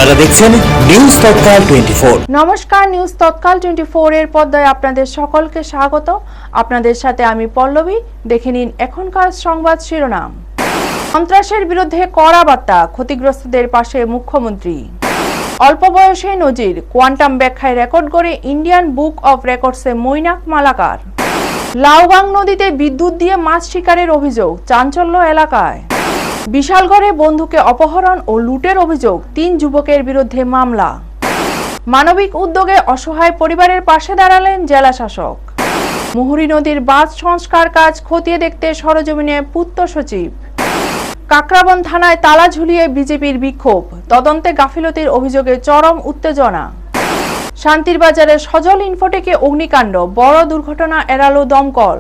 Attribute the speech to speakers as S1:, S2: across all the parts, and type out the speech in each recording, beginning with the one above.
S1: আপনারা দেখছেন নিউজ তৎকাল 24।
S2: নমস্কার, নিউজ তৎকাল 24 এর পর্দায় আপনাদের সকলকে স্বাগত। আপনাদের সাথে আমি পল্লবী। দেখে নিন এখনকার সংবাদ শিরোনাম। সন্ত্রাসের বিরুদ্ধে কড়া বার্তা, ক্ষতিগ্রস্তদের পাশে মুখ্যমন্ত্রী। অল্প বয়সে নজির, কোয়ান্টাম ব্যাখ্যায় রেকর্ড করে ইন্ডিয়ান বুক অফ রেকর্ডসে মৈনাক মালাকার। লাউগাং নদীতে বিদ্যুৎ দিয়ে মাছ শিকারের অভিযোগ, চাঞ্চল্য এলাকায়। বিশালগড়ে বন্ধুকে অপহরণ ও লুটের অভিযোগ, 3 যুবকের বিরুদ্ধে মামলা। মানবিক উদ্যোগে অসহায় পরিবারের পাশে দাঁড়ালেন জেলা শাসক। মুহুরী নদীর বাঁধ সংস্কার কাজ খতিয়ে দেখতে সরেজমিনে পূর্ত সচিব। কাকরাবন থানায় তালা ঝুলিয়ে বিজেপির বিক্ষোভ, তদন্তে গাফিলতির অভিযোগে চরম উত্তেজনা। শান্তির বাজারে সজল ইনফোটেকে অগ্নিকাণ্ড, বড় দুর্ঘটনা এড়ালো দমকল।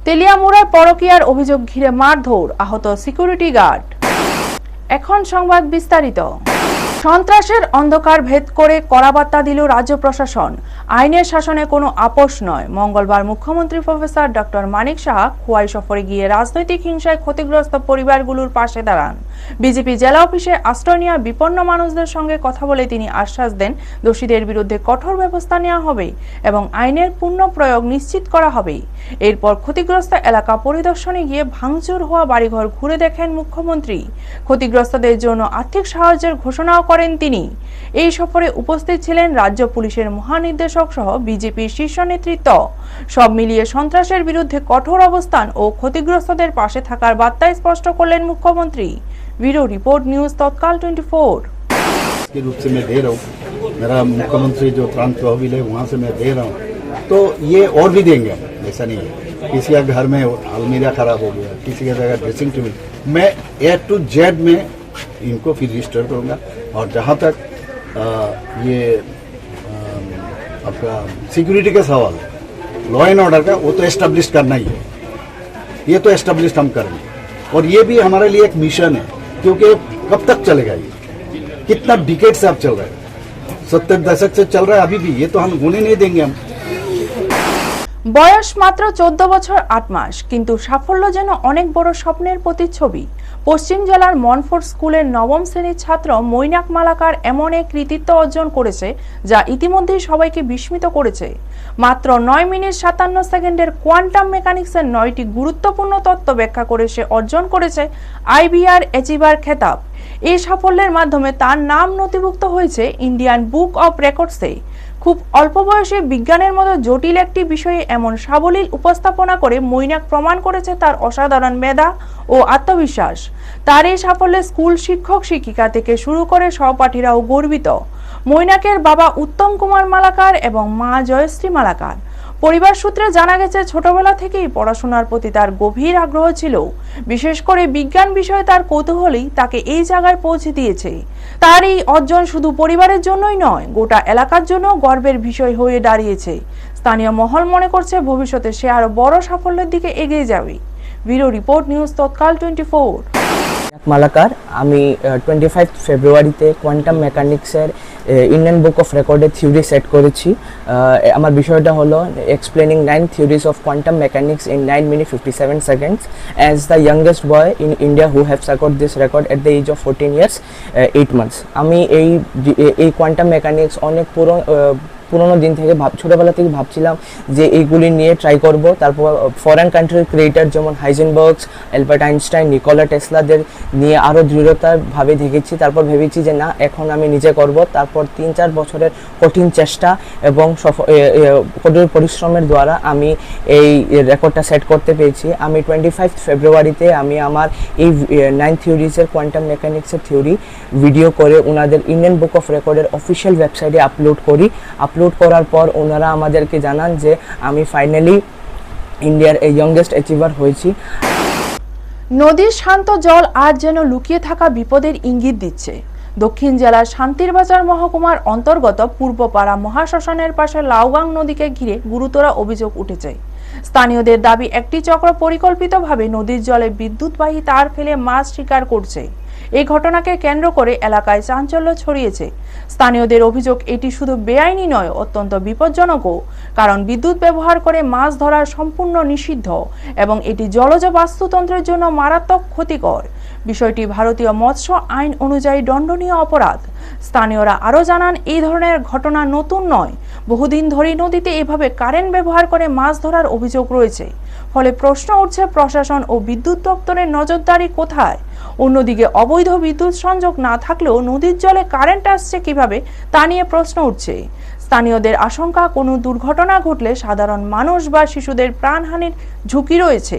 S2: তেলিয়ামুড়ায় পরকীয়ার অভিযোগ ঘিরে মারধর, আহত সিকিউরিটি গার্ড। এখন সংবাদ বিস্তারিত। সন্ত্রাসের অন্ধকার ভেদ করে কড়া বার্তা দিল রাজ্য প্রশাসন। আইনের শাসনে কোনো আপোষ নয়। মঙ্গলবার মুখ্যমন্ত্রী প্রফেসর ডক্টর মানিক সাহা খোয়াই সফরে গিয়ে রাজনৈতিক হিংসায় ক্ষতিগ্রস্ত পরিবারগুলোর পাশে দাঁড়ান। বিজেপি জেলা অফিসে আশ্রয় নেওয়া বিপন্ন মানুষদের সঙ্গে কথা বলে তিনি আশ্বাস দেন, দোষীদের বিরুদ্ধে কঠোর ব্যবস্থা নেওয়া হবে এবং আইনের পূর্ণ প্রয়োগ নিশ্চিত করা হবে। এরপর ক্ষতিগ্রস্ত এলাকা পরিদর্শনে গিয়ে ভাঙচুর হওয়া বাড়িঘর ঘুরে দেখেন মুখ্যমন্ত্রী। ক্ষতিগ্রস্তদের জন্য আর্থিক সাহায্যের ঘোষণাও করেন তিনি। এই সফরে উপস্থিত ছিলেন রাজ্য পুলিশের মহানির্দেশক সহ বিজেপির শীর্ষ নেতৃত্ব। সব মিলিয়ে সন্ত্রাসের বিরুদ্ধে কঠোর অবস্থান ও ক্ষতিগ্রস্তদের পাশে থাকার বার্তা স্পষ্ট করলেন মুখ্যমন্ত্রী। ब्यूरो रिपोर्ट न्यूज तत्काल 24।
S3: के रूप से मैं दे रहा हूँ, मेरा मुख्यमंत्री जो प्रांत तहसील है वहाँ से मैं दे रहा हूँ, तो ये और भी देंगे, ऐसा नहीं है। किसी का घर में अलमीरा खराब हो गया, किसी का जगह ड्रेसिंग टेबल, मैं A to Z में इनको फिर रजिस्टर करूँगा। और जहाँ तक ये आपका सिक्योरिटी का सवाल है, लॉ एंड ऑर्डर का, वो तो एस्टेब्लिश करना ही है, ये तो एस्टेब्लिश हम करेंगे। और ये भी हमारे लिए एक मिशन है, क्योंकि कब तक चलेगा ये, कितना डिकेड से अब चल रहा है, 70 दशक से चल रहा है अभी भी, ये तो हम होने नहीं देंगे हम।
S2: বয়স মাত্র 14 বছর 8 মাস, কিন্তু সাফল্য যেন অনেক বড় স্বপ্নের প্রতিচ্ছবি। পশ্চিম জেলার মনফোর্ড স্কুলের 9ম শ্রেণীর ছাত্র মৈনাক মালাকার এমন এক কৃতিত্ব অর্জন করেছে যা ইতিমধ্যেই সবাইকে বিস্মিত করেছে। মাত্র 9 মিনিট 57 সেকেন্ডের কোয়ান্টাম মেকানিক্সের 9টি গুরুত্বপূর্ণ তত্ত্ব ব্যাখ্যা করে সে অর্জন করেছে IBR অ্যাচিভার খেতাব। এই সাফল্যের মাধ্যমে তার নাম নথিভুক্ত হয়েছে ইন্ডিয়ান বুক অফ রেকর্ডসে। খুব অল্প বয়সে বিজ্ঞানের মতো জটিল একটি বিষয়ে এমন সাবলীল উপস্থাপনা করে মৈনাক প্রমাণ করেছে তার অসাধারণ মেধা ও আত্মবিশ্বাস। তার এই সাফল্যে স্কুল শিক্ষক শিক্ষিকা থেকে শুরু করে সহপাঠীরাও গর্বিত। মৈনাকের বাবা উত্তম কুমার মালাকার এবং মা জয়শ্রী মালাকার। পরিবার সূত্রে জানা গেছে ছোটবেলা থেকেই পড়াশোনার প্রতি তার গভীর আগ্রহ ছিল। বিশেষ করে বিজ্ঞান বিষয়ে তার কৌতূহলই তাকে এই জায়গায় পৌঁছে দিয়েছে। তার এই অর্জন শুধু পরিবারের জন্যই নয়, গোটা এলাকার জন্য গর্বের বিষয় হয়ে দাঁড়িয়েছে। স্থানীয় মহল মনে করছে ভবিষ্যতে সে আরো বড় সাফল্যের দিকে এগিয়ে যাবে। Bureau report news Tatkal 24।
S4: Malakar, আমি 25 ফেব্রুয়ারিতে কোয়ান্টাম মেকানিক্সের ইন্ডিয়ান বুক অফ রেকর্ডের থিওরি সেট করেছি। আমার বিষয়টা হলো explaining 9 theories of quantum mechanics in 9 minutes 57 seconds as the youngest boy in India who have secured this record at the age of 14 years 8 months। আমি এই quantum mechanics অনেক পুরোনো দিন থেকে ছোটোবেলা থেকে ভাবছিলাম যে এইগুলি নিয়ে ট্রাই করব। তারপর ফরেন কান্ট্রির ক্রিয়েটার যেমন হাইজেনবার্গস, অ্যালবার্ট আইনস্টাইন, নিকোলা টেসলাদের নিয়ে আরও দৃঢ়তাভাবে দেখেছি। তারপর ভেবেছি যে না, এখন আমি নিজে করব। তারপর 3-4 বছরের কঠিন চেষ্টা এবং কঠোর পরিশ্রমের দ্বারা আমি এই রেকর্ডটা সেট করতে পেরেছি। আমি 25 ফেব্রুয়ারিতে আমি আমার এই 9 থিওরিজের কোয়ান্টাম মেকানিক্সের থিওরি ভিডিও করে ওনাদের ইন্ডিয়ান বুক অফ রেকর্ডের অফিসিয়াল ওয়েবসাইটে আপলোড করার পর ওনারা আমাদেরকে জানান যে আমি ফাইনালি ইন্ডিয়ার এই ইয়ংগেস্ট অ্যাচিভার হয়েছি।
S2: নদীর শান্ত জল আজ যেন লুকিয়ে থাকা বিপদের ইঙ্গিত দিচ্ছে। দক্ষিণ জেলার শান্তির বাজার মহকুমার অন্তর্গত পূর্বপাড়া মহাশ্মশানের পাশে লাউগাং নদীকে ঘিরে গুরুতর অভিযোগ উঠেছে। স্থানীয়দের দাবি, একটি চক্র পরিকল্পিতভাবে নদীর জলে বিদ্যুৎবাহী তার ফেলে মাছ শিকার করছে। এই ঘটনাকে কেন্দ্র করে এলাকায় চাঞ্চল্য ছড়িয়েছে। স্থানীয়দের অভিযোগ, এটি শুধু বেআইনি নয়, অত্যন্ত বিপজ্জনকও, কারণ বিদ্যুৎ ব্যবহার করে মাছ ধরা সম্পূর্ণ নিষিদ্ধ এবং এটি জলজ বাস্তুতন্ত্রের জন্য মারাত্মক ক্ষতিকর। বিষয়টি ভারতীয় মৎস্য আইন অনুযায়ী দণ্ডনীয় অপরাধ। স্থানীয়রা আরও জানান, এই ধরনের ঘটনা নতুন নয়। বহুদিন ধরেই নদীতে এভাবে কারেন্ট ব্যবহার করে মাছ ধরার অভিযোগ রয়েছে। ফলে প্রশ্ন উঠছে, প্রশাসন ও বিদ্যুৎ দপ্তরের নজরদারি কোথায়? অন্যদিকে অবৈধ বিদ্যুৎ সংযোগ না থাকলেও নদীর জলে কারেন্ট আসছে কিভাবে তা নিয়ে প্রশ্ন উঠছে। স্থানীয়দের আশঙ্কা, কোনো দুর্ঘটনা ঘটলে সাধারণ মানুষ বা শিশুদের প্রাণহানির ঝুঁকি রয়েছে।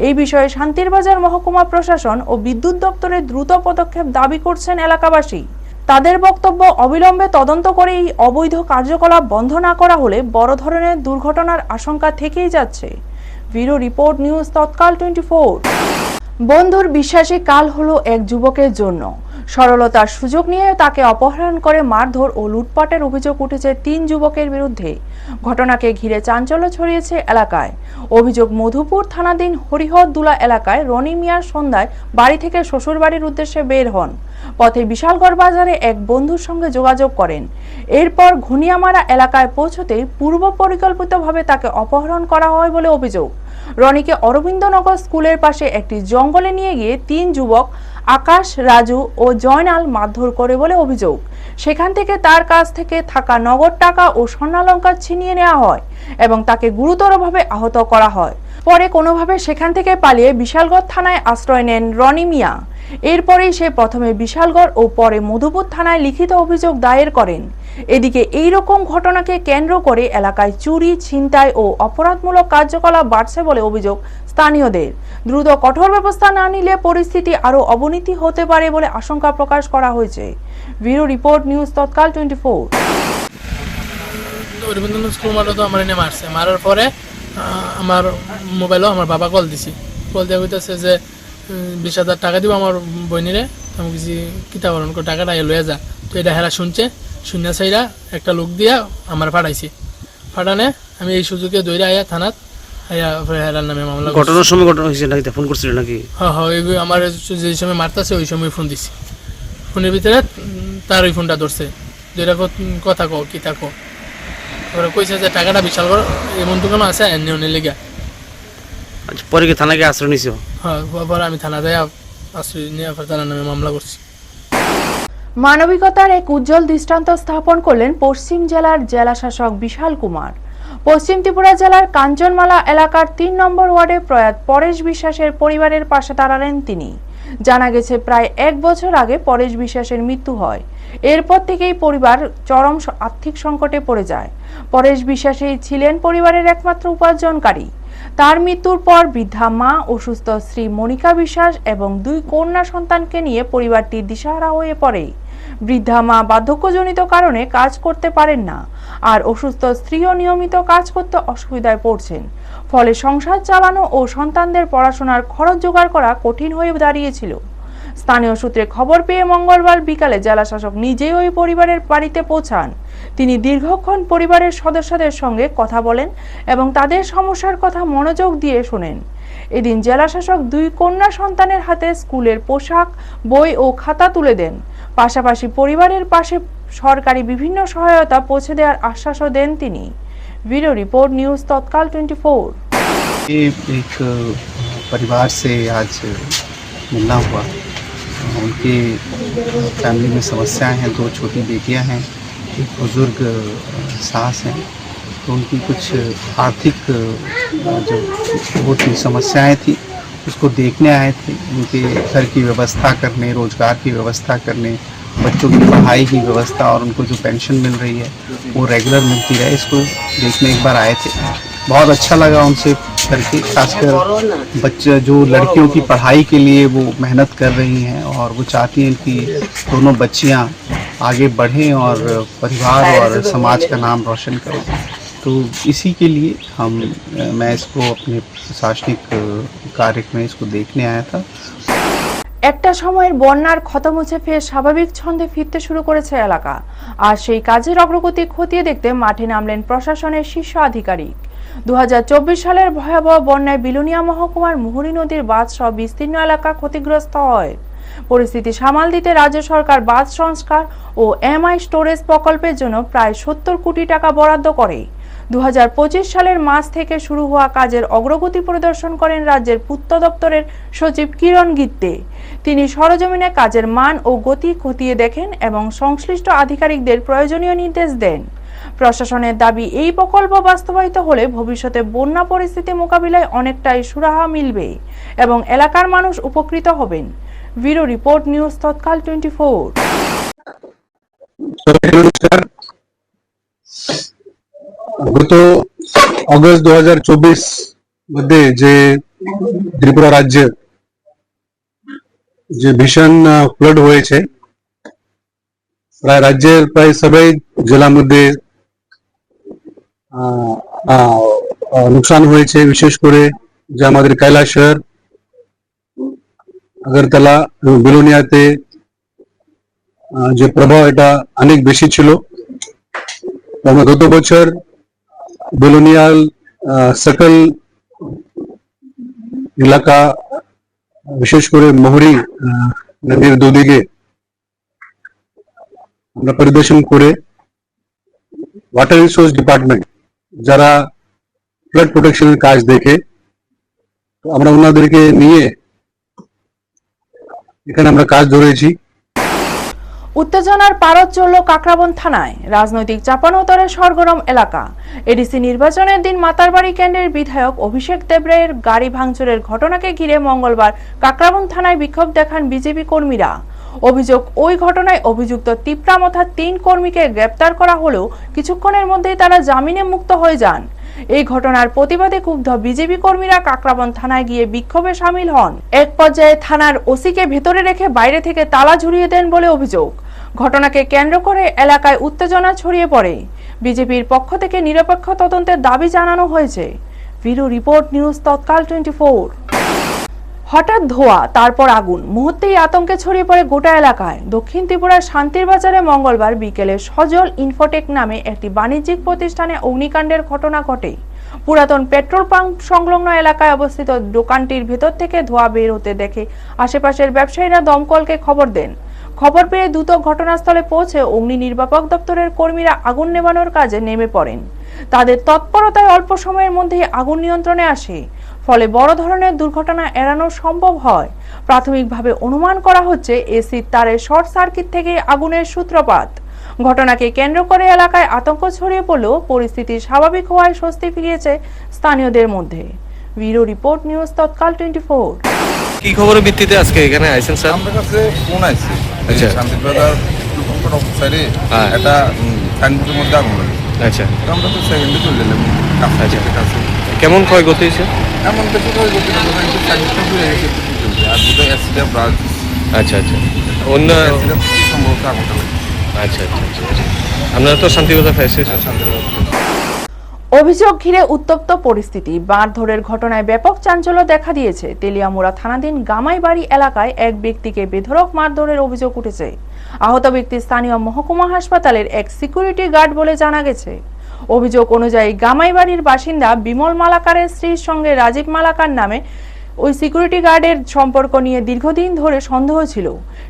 S2: এই বিষয়ে শান্তিরবাজার মহকুমা প্রশাসন ও বিদ্যুৎ দপ্তরের দ্রুত পদক্ষেপ দাবি করছেন এলাকাবাসী। তাদের বক্তব্য, অবিলম্বে তদন্ত করে এই অবৈধ কার্যকলাপ বন্ধ না করা হলে বড় ধরনের দুর্ঘটনার আশঙ্কা থেকেই যাচ্ছে। Bureau report, news Tatkal 24। বন্ধুর বিশ্বাসী কাল হলো এক যুবকের জন্য। সরলতার সুযোগ নিয়ে তাকে অপহরণ করে মারধর ও লুটপাটের অভিযোগ উঠেছে 3 যুবকের বিরুদ্ধে। ঘটনাকে ঘিরে চাঞ্চল্য ছড়িয়েছে এলাকায়। অভিযোগ, মধুপুর থানাধীন হরিহরদুলা এলাকায় রনি মিয়ার সন্ধ্যায় বাড়ি থেকে শ্বশুর বাড়ির উদ্দেশ্যে বের হন। পথে বিশালগড় বাজারে এক বন্ধুর সঙ্গে যোগাযোগ করেন। এরপর ঘুনিয়ামারা এলাকায় পৌঁছতেই পূর্ব পরিকল্পিতভাবে তাকে অপহরণ করা হয় বলে অভিযোগ। রনিকে অরবিন্দনগর স্কুলের পাশে একটি জঙ্গলে নিয়ে গিয়ে 3 যুবক আকাশ, রাজু ও জয়নাল মারধর করে বলে অভিযোগ। সেখান থেকে তার কাছ থেকে থাকা নগদ টাকা ও স্বর্ণালংকার ছিনিয়ে নেওয়া হয় এবং তাকে গুরুতরভাবে আহত করা হয়। পরে কোনোভাবে সেখান থেকে পালিয়ে বিশালগড় থানায় আশ্রয় নেন রনি মিয়া। এরপরেই সে প্রথমে বিশালগড় ও পরে মধুপুর থানায় লিখিত অভিযোগ দায়ের করেন। এদিকে এই রকম ঘটনাকে কেন্দ্র করে এলাকায় চুরি, ছিনতাই ও অপরাধমূলক কার্যকলাপ বাড়ছে বলে অভিযোগ স্থানীয়দের। দ্রুত কঠোর ব্যবস্থা না নিলে পরিস্থিতি আরও অবনতি হতে পারে বলে আশঙ্কা প্রকাশ করা হয়েছে। Bureau report, news Tatkal 24।
S5: Rabindranath school মাঠে তো আমার এনে মারছে, মারার পরে আমার মোবাইলও আমার বাবা কল দিছি। কল দেওয়া হইতেছে যে 20,000 টাকা দিব আমার বইনিরে, আমি কিছু কিতাব হরণ করে টাকাটা লয়ে যা। তো এটা হেরা শুনছে, শূন্য সাইরা একটা লোক দিয়া আমার পাঠাইছি। পাঠানে আমি এই সুযোগে দৌড়ে আয়া থানাত আয়া হেরার নামে মামলা।
S6: ঘটনার সময় ঘটনা হয়েছে নাকি? ফোন করছিল নাকি?
S5: হ্যাঁ হ্যাঁ, আমার যে সময় মারতেছে ওই সময় ফোন দিছি। ফোনের ভিতরে তার ওই ফোনটা ধরছে, যেটা কথা কো কি তা কো। ওরা কইছে যে টাকাটা বিশাল করে এমন দোকান আছে এনে অনেক লেগে।
S6: আচ্ছা, পরে কি থানাকে আশ্রয় নিছো?
S5: হ্যাঁ, পরে আমি থানা যাই আশ্রয় নিয়ে থানার নামে মামলা করছি।
S2: মানবিকতার এক উজ্জ্বল দৃষ্টান্ত স্থাপন করলেন পশ্চিম জেলার জেলা শাসক বিশাল কুমার। পশ্চিম ত্রিপুরা জেলার কাঞ্চনমালা এলাকার 3 নম্বর ওয়ার্ডে প্রয়াত পরেশ বিশ্বাসের পরিবারের পাশে দাঁড়ালেন তিনি। জানা গেছে, প্রায় 1 বছর আগে পরেশ বিশ্বাসের মৃত্যু হয়। এরপর থেকেই পরিবার চরম আর্থিক সংকটে পড়ে যায়। পরেশ বিশ্বাসই ছিলেন পরিবারের একমাত্র উপার্জনকারী। তার মৃত্যুর পর বৃদ্ধা মা, অসুস্থ স্ত্রী মনিকা বিশ্বাস এবং 2 কন্যা সন্তানকে নিয়ে পরিবারটি দিশাহারা হয়ে পড়ে। বৃদ্ধা মা বার্ধক্যজনিত কারণে কাজ করতে পারেন না, আর অসুস্থ স্ত্রীও নিয়মিত কাজ করতে অসুবিধায় পড়ছেন। ফলে সংসার চালানো ও সন্তানদের পড়াশোনার খরচ জোগাড় করা কঠিন হয়ে দাঁড়িয়েছিল। স্থানীয় সূত্রে খবর পেয়ে মঙ্গলবার বিকালে জেলা শাসক নিজেই ওই পরিবারের বাড়িতে পৌঁছান। তিনি দীর্ঘক্ষণ পরিবারের সদস্যদের সঙ্গে কথা বলেন এবং তাদের সমস্যার কথা মনোযোগ দিয়ে শোনেন। এদিন জেলা শাসক 2 কন্যা সন্তানের হাতে স্কুলের পোশাক, বই ও খাতা তুলে দেন। পাশাপাশি পরিবারের পাশে সরকারি বিভিন্ন সহায়তা পৌঁছে দেওয়ার আশ্বাসও দেন তিনি। Bureau report, news Tatkal 24।
S7: एक परिवार से आज मिलना हुआ। उनके फैमिली में समस्याएं हैं, 2 छोटी बेटियां हैं, एक बुजुर्ग सास हैं। तो उनकी कुछ आर्थिक जो वो थी समस्याएं थी, उसको देखने आए थे। उनके घर की व्यवस्था करने, रोजगार की व्यवस्था करने, बच्चों की पढ़ाई की व्यवस्था और उनको जो पेंशन मिल रही है वो रेगुलर मिलती रहे, इसको देखने एक बार आए थे। बहुत अच्छा लगा उनसे करके, खासकर बच्चे जो लड़कियों की पढ़ाई के लिए वो मेहनत कर रही हैं और वो चाहती हैं कि दोनों बच्चियां आगे बढ़ें और परिवार और समाज का नाम रोशन करें। तो इसी के लिए मैं इसको अपने प्रशासनिक कार्य में इसको देखने आया था।
S2: একটা সময়ের বন্যার ক্ষত মুছে ফের স্বাভাবিক ছন্দে ফিরতে শুরু করেছে এলাকা। আর সেই কাজের অগ্রগতি খতিয়ে দেখতে মাঠে নামলেন প্রশাসনের শীর্ষ আধিকারিক। 2024 সালের ভয়াবহ বন্যায় বিলোনিয়া মহকুমার মুহুরী নদীর বাঁধ সহ বিস্তীর্ণ এলাকা ক্ষতিগ্রস্ত হয়। পরিস্থিতি সামাল দিতে রাজ্য সরকার বাঁধ সংস্কার ও এমআই স্টোরেজ প্রকল্পের জন্য প্রায় 70 কোটি টাকা বরাদ্দ করে। 2025 সালের মার্চ থেকে শুরু হওয়া কাজের অগ্রগতি পরিদর্শন করেন রাজ্যের পূর্ত দপ্তরের সচিব কিরণ গিত্তে। তিনি সরজমিনে কাজের মান ও গতি খতিয়ে দেখেন এবং সংশ্লিষ্ট আধিকারিকদের প্রয়োজনীয় নির্দেশ দেন। প্রশাসনের দাবি, এই প্রকল্প বাস্তবায়িত হলে ভবিষ্যতে বন্যা পরিস্থিতি মোকাবিলায় অনেকটাই সুরাহা মিলবে এবং এলাকার মানুষ উপকৃত হবেন। Bureau report, news Tatkal 24।
S8: গত অগস্ট 2024 मध्ये जे त्रिपुरा राज्य যে ভীষণ ফ্লাড হয়েছে, প্রায় রাজ্যের প্রায় সবাই জেলার মধ্যে নুকসান হয়েছে। বিশেষ করে যে আমাদের কৈলাসহর, আগরতলা এবং বিলোনিয়াতে যে প্রভাব এটা অনেক বেশি ছিল। আমরা গত বছর বিলোনিয়াল সকল এলাকা, বিশেষ করে মহুরি নদীর দুদিকে আমরা পরিদর্শন করে ওয়াটার রিসোর্স ডিপার্টমেন্ট যারা ফ্লাড প্রোটেকশনের কাজ দেখে, তো আমরা ওনাদেরকে নিয়ে এখানে আমরা কাজ ধরেছি।
S2: উত্তেজনার পারদ চলল কাকরাবন থানায়। রাজনৈতিক চাপানোতরে সরগরম এলাকা। এডিসি নির্বাচনের দিন মাতারবাড়ি কেন্দ্রের বিধায়ক অভিষেক দেবরায়ের গাড়ি ভাঙচুরের ঘটনাকে ঘিরে মঙ্গলবার কাকরাবন থানায় বিক্ষোভ দেখান বিজেপি কর্মীরা। অভিযোগ, ওই ঘটনায় অভিযুক্ত তিপ্রামথা 3 কর্মীকে গ্রেপ্তার করা হলেও কিছুক্ষণের মধ্যেই তারা জামিনে মুক্ত হয়ে যান। এই ঘটনার প্রতিবাদে ক্ষুব্ধ বিজেপি কর্মীরা কাকরাবন থানায় গিয়ে বিক্ষোভে সামিল হন। এক পর্যায়ে থানার ওসিকে ভেতরে রেখে বাইরে থেকে তালা ঝুলিয়ে দেন বলে অভিযোগ। ঘটনাকে কেন্দ্র করে এলাকায় উত্তেজনা ছড়িয়ে পড়ে। বিজেপির পক্ষ থেকে নিরপেক্ষ তদন্তের দাবি জানানো হয়েছে। Bureau report, news Tatkal 24। হঠাৎ ধোঁয়া, তারপর আগুন, মুহূর্তেই আতঙ্কে ছড়িয়ে পড়ে গোটা এলাকায়। দক্ষিণ ত্রিপুরার শান্তির বাজারে মঙ্গলবার বিকেলে সজল ইনফোটেক নামে একটি বাণিজ্যিক প্রতিষ্ঠানে অগ্নিকাণ্ডের ঘটনা ঘটে। পুরাতন পেট্রোল পাম্প সংলগ্ন এলাকায় অবস্থিত দোকানটির ভেতর থেকে ধোঁয়া বের হতে দেখে আশেপাশের ব্যবসায়ীরা দমকলকে খবর দেন। খবর পেয়ে দ্রুত ঘটনাস্থলে পৌঁছে অগ্নি নির্বাপক দপ্তরের কর্মীরা আগুন নেভানোর কাজে নেমে পড়েন। তাদের তৎপরতায় অল্প সময়ের মধ্যেই আগুন নিয়ন্ত্রণে আসে, ফলে বড় ধরনের দুর্ঘটনা এড়ানো সম্ভব হয়। প্রাথমিকভাবে অনুমান করা হচ্ছে এসির তারের শর্ট সার্কিট থেকে আগুনের সূত্রপাত। ঘটনাকে কেন্দ্র করে এলাকায় আতঙ্ক ছড়িয়ে পড়লেও পরিস্থিতি স্বাভাবিক হওয়ায় স্বস্তি ফিরিয়েছে স্থানীয়দের মধ্যে। Bureau report, news Tatkal 24।
S6: কি খবরের ভিত্তিতে আজকে এখানে আইছেন স্যার?
S9: আমার কাছে ফোন আছে,
S6: আচ্ছা।
S9: শান্তিবাজার অফিসারে
S6: হ্যাঁ।
S9: একটা সাইনবোর্ডের মধ্যে আগুন লাগে।
S6: আচ্ছা
S9: তো আমরা তো সেকেন্ডে চলে এলাম কাছে।
S6: কেমন ক্ষয়ক্ষতি হয়েছে?
S9: এমন কিছু করে গতি একটু সাইনবোর্ডটা ঘুরে গেছে চলছে, আর বোধহয় অ্যাক্সিডেন্ট ব্রাঞ্চ
S6: আচ্ছা আচ্ছা, অন্য
S9: অ্যাক্সিডেন্ট সম্ভবত আগুনটা লাগে।
S6: আচ্ছা আচ্ছা আচ্ছা আচ্ছা। আপনারা তো শান্তিবাজার ফায়ার স্টেশন।
S2: অভিযোগ ঘিরে উত্তপ্ত পরিস্থিতি। মারধরের ঘটনায় ব্যাপক চাঞ্চল্য দেখা দিয়েছে। তেলিয়ামুড়া থানাধীন গামাইবাড়ি এলাকায় এক ব্যক্তিকে বেধড়ক মারধরের অভিযোগ উঠেছে। আহত ব্যক্তি স্থানীয় মহকুমা হাসপাতালের এক সিকিউরিটি গার্ড বলে জানা গেছে। অভিযোগ অনুযায়ী গামাইবাড়ির বাসিন্দা বিমল মালাকারের স্ত্রীর সঙ্গে রাজীব মালাকার নামে ওই সিকিউরিটি গার্ডের সম্পর্ক নিয়ে দীর্ঘদিন ধরে সন্দেহ ছিল।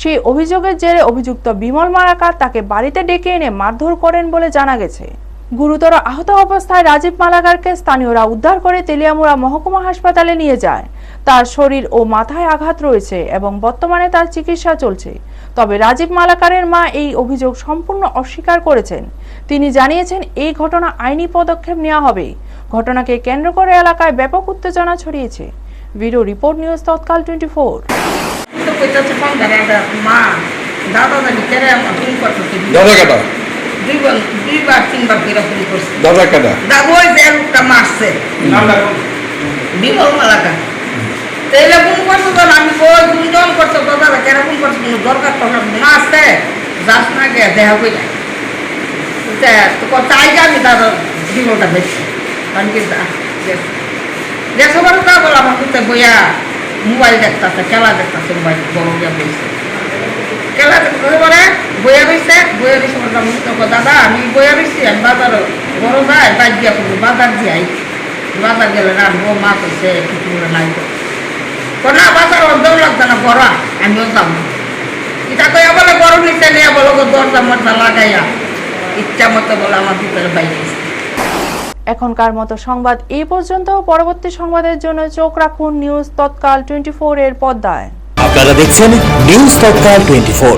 S2: সেই অভিযোগের জেরে অভিযুক্ত বিমল মালাকার তাকে বাড়িতে ডেকে এনে মারধর করেন বলে জানা গেছে। গুরুতর আহত অবস্থায় রাজীব মালাকারকে স্থানীয়রা উদ্ধার করে তেলিয়ামুড়া মহকুমা হাসপাতালে নিয়ে যায়। তার শরীর ও মাথায় আঘাত রয়েছে এবং বর্তমানে তার চিকিৎসা চলছে। তবে রাজীব মালাকারের মা এই অভিযোগ সম্পূর্ণ অস্বীকার করেছেন। তিনি জানিয়েছেন, এই ঘটনা আইনি পদক্ষেপ নেওয়া হবে। ঘটনাকে কেন্দ্র করে এলাকায় ব্যাপক উত্তেজনা ছড়িয়েছে। Bureau report, news Tatkal 24।
S10: দুইবার তিনবার করে ফোন করছে। দাদা কাদা দাদা ওই যে লোকটা মারছে বিমল মালাকা। তাইলে ফোন করছো তো আমি কই তুমি জন করছো তো দাদা কেন ফোন করছো, কোনো দরকার তো না আসতে যাস না গে দেখা কই যায় তো চাই আমি দাদা বিমলটা বেশি কারণ কি দেশো বারো তা বলো আমার কোথায় বইয়া মোবাইল দেখতেছে, খেলা দেখতেছে, মোবাইল বড় গিয়া বইছে খেলা দেখতে পারে বইয়া রয়েছে। বইয়া রয়েছে দাদা আমি বইয়া রয়েছি, আমি বাজার বড় যায় বাইক দিয়া করবো, বাজার যাই বাজার গেলে রাখবো, মা কইছে কিছু করে নাই না বাজার অর্ধেও লাগছে না গড়া, আমিও যাব এটা কইয়া বলে গরম নিচে নিয়ে বলো দরজা মরজা লাগাইয়া ইচ্ছা মতো বলে আমার ভিতরে বাইরে।
S2: এখনকার মতো সংবাদ এই পর্যন্ত। পরবর্তী সংবাদের জন্য চোখ রাখুন নিউজ তৎকাল 24 এর পর্দায়।
S1: আপনারা দেখছেন নিউজ তৎকাল 24।